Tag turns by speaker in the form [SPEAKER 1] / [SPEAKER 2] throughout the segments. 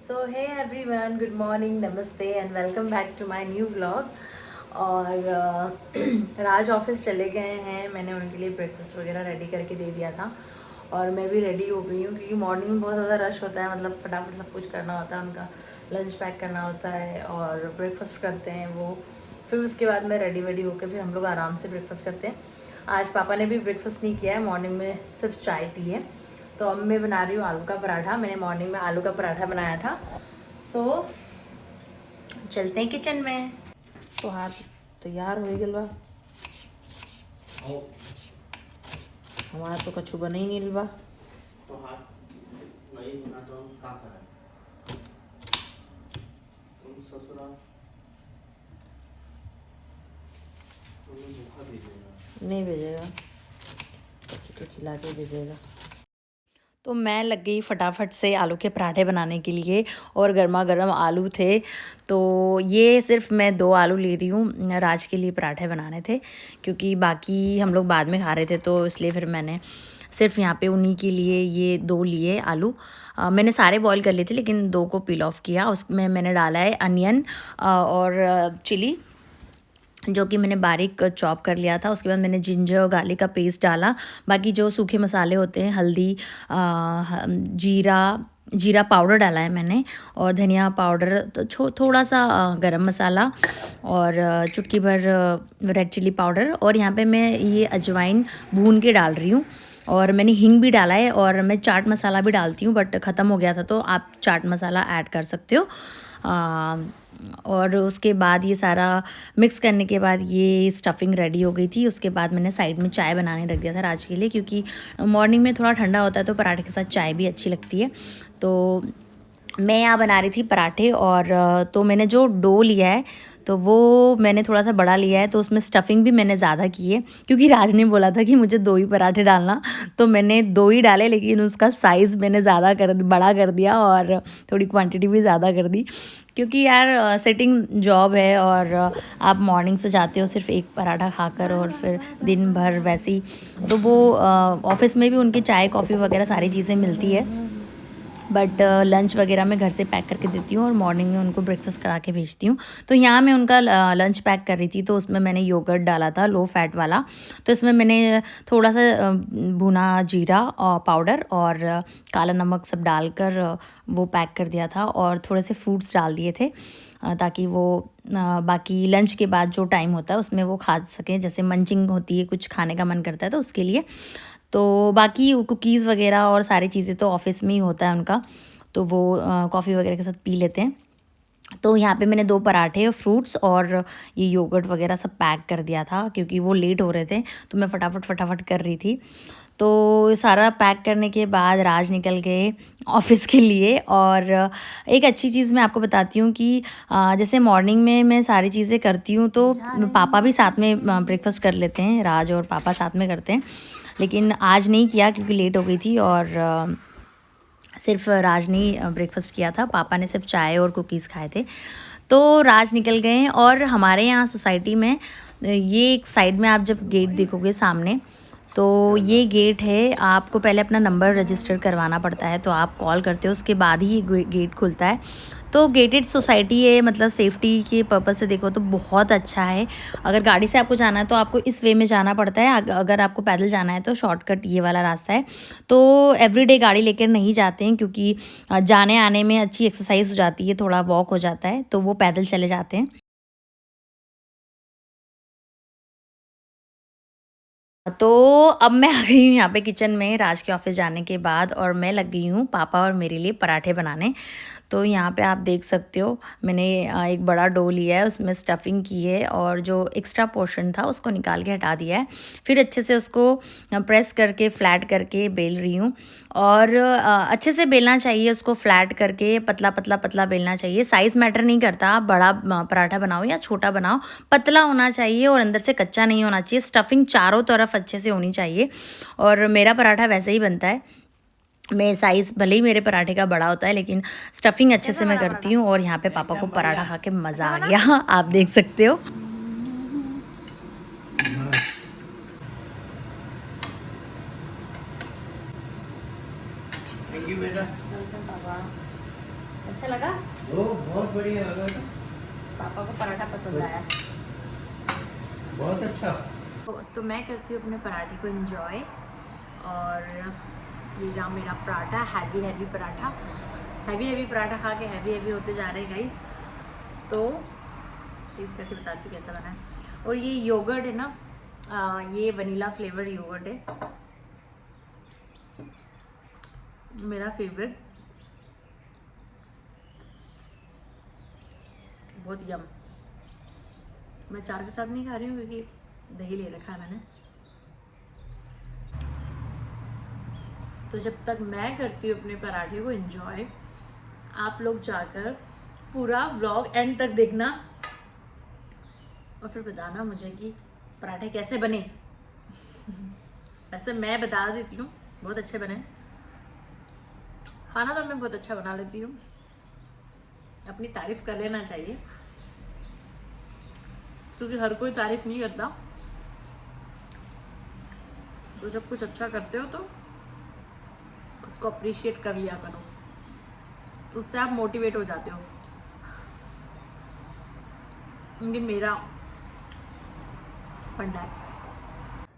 [SPEAKER 1] सो hey everyone, good morning, नमस्ते and welcome back to my new vlog. और Raj office चले गए हैं। मैंने उनके लिए ब्रेकफास्ट वगैरह रेडी करके दे दिया था और मैं भी रेडी हो गई हूँ क्योंकि मॉर्निंग में बहुत ज़्यादा रश होता है। मतलब फटाफट सब कुछ करना होता है, उनका लंच पैक करना होता है और ब्रेकफास्ट करते हैं वो। फिर उसके बाद मैं रेडी वेडी होकर फिर हम लोग आराम से ब्रेकफास्ट करते हैं। आज पापा ने भी ब्रेकफास्ट नहीं किया है, मॉर्निंग में सिर्फ चाय पी है। तो अब मैं बना रही हूँ आलू का पराठा। मैंने मॉर्निंग में आलू का पराठा बनाया था। सो चलते हैं किचन में। तो हाथ तैयार हो गल बा। हमारा तो कछु बने ही नहीं बा।
[SPEAKER 2] तो हाथ नहीं बना तो हम क्या करें? तुम ससुराल तुम्हें धोखा दीजिएगा।
[SPEAKER 1] नहीं भेजेगा, कछु के खिला के भेजेगा। तो मैं लग गई फटाफट से आलू के पराठे बनाने के लिए और गर्मा गर्म आलू थे। तो ये सिर्फ मैं 2 आलू ले रही हूँ, राज के लिए पराठे बनाने थे क्योंकि बाकी हम लोग बाद में खा रहे थे, तो इसलिए फिर मैंने सिर्फ यहाँ पे उन्हीं के लिए ये 2 लिए आलू। मैंने सारे बॉईल कर लिए थे लेकिन 2 को पील ऑफ किया। उसमें मैंने डाला है अनियन और चिली, जो कि मैंने बारीक चॉप कर लिया था। उसके बाद मैंने जिंजर और गार्लिक का पेस्ट डाला। बाकी जो सूखे मसाले होते हैं, हल्दी, जीरा जीरा पाउडर डाला है मैंने, और धनिया पाउडर, तो थोड़ा सा गरम मसाला और चुटकी भर रेड चिली पाउडर। और यहाँ पे मैं ये अजवाइन भून के डाल रही हूँ। और मैंने हींग भी डाला है और मैं चाट मसाला भी डालती हूँ, बट ख़त्म हो गया था तो आप चाट मसाला ऐड कर सकते हो। और उसके बाद ये सारा मिक्स करने के बाद ये स्टफिंग रेडी हो गई थी। उसके बाद मैंने साइड में चाय बनाने रख दिया था राज के लिए, क्योंकि मॉर्निंग में थोड़ा ठंडा होता है तो पराठे के साथ चाय भी अच्छी लगती है। तो मैं यहाँ बना रही थी पराठे। और तो मैंने जो डो लिया है तो वो मैंने थोड़ा सा बड़ा लिया है, तो उसमें स्टफिंग भी मैंने ज़्यादा की है क्योंकि राज ने बोला था कि मुझे 2 ही पराठे डालना। तो मैंने 2 ही डाले, लेकिन उसका साइज़ मैंने बड़ा कर दिया और थोड़ी क्वांटिटी भी ज़्यादा कर दी क्योंकि यार सेटिंग जॉब है और आप मॉर्निंग से जाते हो सिर्फ एक पराठा खाकर और फिर दिन भर वैसे ही। तो वो ऑफिस में भी उनकी चाय कॉफ़ी वगैरह सारी चीज़ें मिलती है, बट लंच वगैरह मैं घर से पैक करके देती हूँ और मॉर्निंग में उनको ब्रेकफास्ट करा के भेजती हूँ। तो यहाँ मैं उनका लंच पैक कर रही थी, तो उसमें मैंने योगर्ट डाला था लो फैट वाला। तो इसमें मैंने थोड़ा सा भुना जीरा और पाउडर और काला नमक सब डालकर वो पैक कर दिया था, और थोड़े से फ्रूट्स डाल दिए थे ताकि वो बाकी लंच के बाद जो टाइम होता है उसमें वो खा सकें। जैसे मंचिंग होती है, कुछ खाने का मन करता है तो उसके लिए। तो बाकी कुकीज़ वगैरह और सारी चीज़ें तो ऑफ़िस में ही होता है उनका, तो वो कॉफ़ी वगैरह के साथ पी लेते हैं। तो यहाँ पे मैंने 2 पराठे, फ्रूट्स और ये योगर्ट वगैरह सब पैक कर दिया था क्योंकि वो लेट हो रहे थे, तो मैं फटाफट कर रही थी। तो सारा पैक करने के बाद राज निकल गए ऑफ़िस के लिए। और एक अच्छी चीज़ मैं आपको बताती हूँ कि जैसे मॉर्निंग में मैं सारी चीज़ें करती हूँ तो पापा भी साथ में ब्रेकफास्ट कर लेते हैं, राज और पापा साथ में करते हैं। लेकिन आज नहीं किया क्योंकि लेट हो गई थी और सिर्फ राज ने ब्रेकफास्ट किया था, पापा ने सिर्फ चाय और कुकीज़ खाए थे। तो राज निकल गए हैं। और हमारे यहाँ सोसाइटी में ये एक साइड में आप जब गेट देखोगे सामने, तो ये गेट है। आपको पहले अपना नंबर रजिस्टर करवाना पड़ता है, तो आप कॉल करते हो, उसके बाद ही ये गेट खुलता है। तो गेटेड सोसाइटी है, मतलब सेफ्टी के पर्पज़ से देखो तो बहुत अच्छा है। अगर गाड़ी से आपको जाना है तो आपको इस वे में जाना पड़ता है, अगर आपको पैदल जाना है तो शॉर्टकट ये वाला रास्ता है। तो एवरीडे गाड़ी लेकर नहीं जाते हैं क्योंकि जाने आने में अच्छी एक्सरसाइज हो जाती है, थोड़ा वॉक हो जाता है, तो वो पैदल चले जाते हैं। तो अब मैं आ गई हूँ यहाँ पे किचन में राज के ऑफिस जाने के बाद, और मैं लग गई हूँ पापा और मेरे लिए पराठे बनाने। तो यहाँ पे आप देख सकते हो मैंने एक बड़ा डो लिया है, उसमें स्टफिंग की है और जो एक्स्ट्रा पोर्शन था उसको निकाल के हटा दिया है। फिर अच्छे से उसको प्रेस करके फ्लैट करके बेल रही हूँ। और अच्छे से बेलना चाहिए उसको, फ्लैट करके पतला पतला पतला बेलना चाहिए। साइज़ मैटर नहीं करता, आप बड़ा पराठा बनाओ या छोटा बनाओ, पतला होना चाहिए और अंदर से कच्चा नहीं होना चाहिए। स्टफिंग चारों तरफ अच्छे से होनी चाहिए। और मेरा पराठा वैसे ही बनता है। मैं साइज़ भले ही मेरे पराठे का बड़ा होता है लेकिन स्टफिंग अच्छे से मैं करती हूँ। और यहाँ पे पापा को पराठा खा के मज़ा आ गया आप देख सकते हो।
[SPEAKER 2] थैंक यू बेटा।
[SPEAKER 1] पापा अच्छा लगा?
[SPEAKER 2] वो बहुत बढ़िया लगा था।
[SPEAKER 1] पापा को पराठा पसंद आया।
[SPEAKER 2] बहुत अच्छा।
[SPEAKER 1] तो मैं करती हूँ अपने पराठे को एंजॉय। और ये रहा मेरा पराठा, हैवी पराठा। हैवी पराठा खा के हैवी होते जा रहे हैं गाइस। तो टेस्ट करके बताती हूँ कैसा बना है। और ये योगर्ट है ना, ये वनीला फ्लेवर योगर्ट है, मेरा फेवरेट। बहुत यम। मैं चार के साथ नहीं खा रही हूँ क्योंकि दही ले रखा है मैंने। तो जब तक मैं करती हूँ अपने पराठे को एंजॉय, आप लोग जाकर पूरा व्लॉग एंड तक देखना और फिर बताना मुझे कि पराठे कैसे बने। वैसे मैं बता देती हूँ, बहुत अच्छे बने। खाना तो मैं बहुत अच्छा बना लेती हूँ, अपनी तारीफ कर लेना चाहिए, क्योंकि हर कोई तारीफ नहीं करता। तो जब कुछ अच्छा करते हो तो खुद को अप्रिशिएट कर लिया करो, तो उससे आप मोटिवेट हो जाते हो। ये मेरा फंडा है।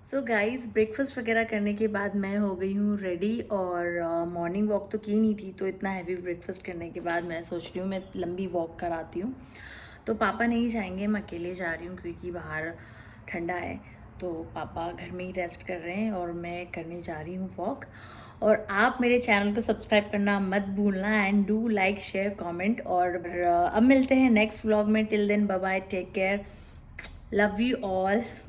[SPEAKER 1] सो गाइस, ब्रेकफास्ट वगैरह करने के बाद मैं हो गई हूँ रेडी। और मॉर्निंग वॉक तो की नहीं थी, तो इतना हैवी ब्रेकफास्ट करने के बाद मैं सोच रही हूँ मैं लंबी वॉक कराती हूँ। तो पापा नहीं जाएंगे, मैं अकेले जा रही हूँ क्योंकि बाहर ठंडा है। तो पापा घर में ही रेस्ट कर रहे हैं और मैं करने जा रही हूँ वॉक। और आप मेरे चैनल को सब्सक्राइब करना मत भूलना, and do like share comment. और अब मिलते हैं नेक्स्ट व्लॉग में। Till then bye bye, take care, love you all.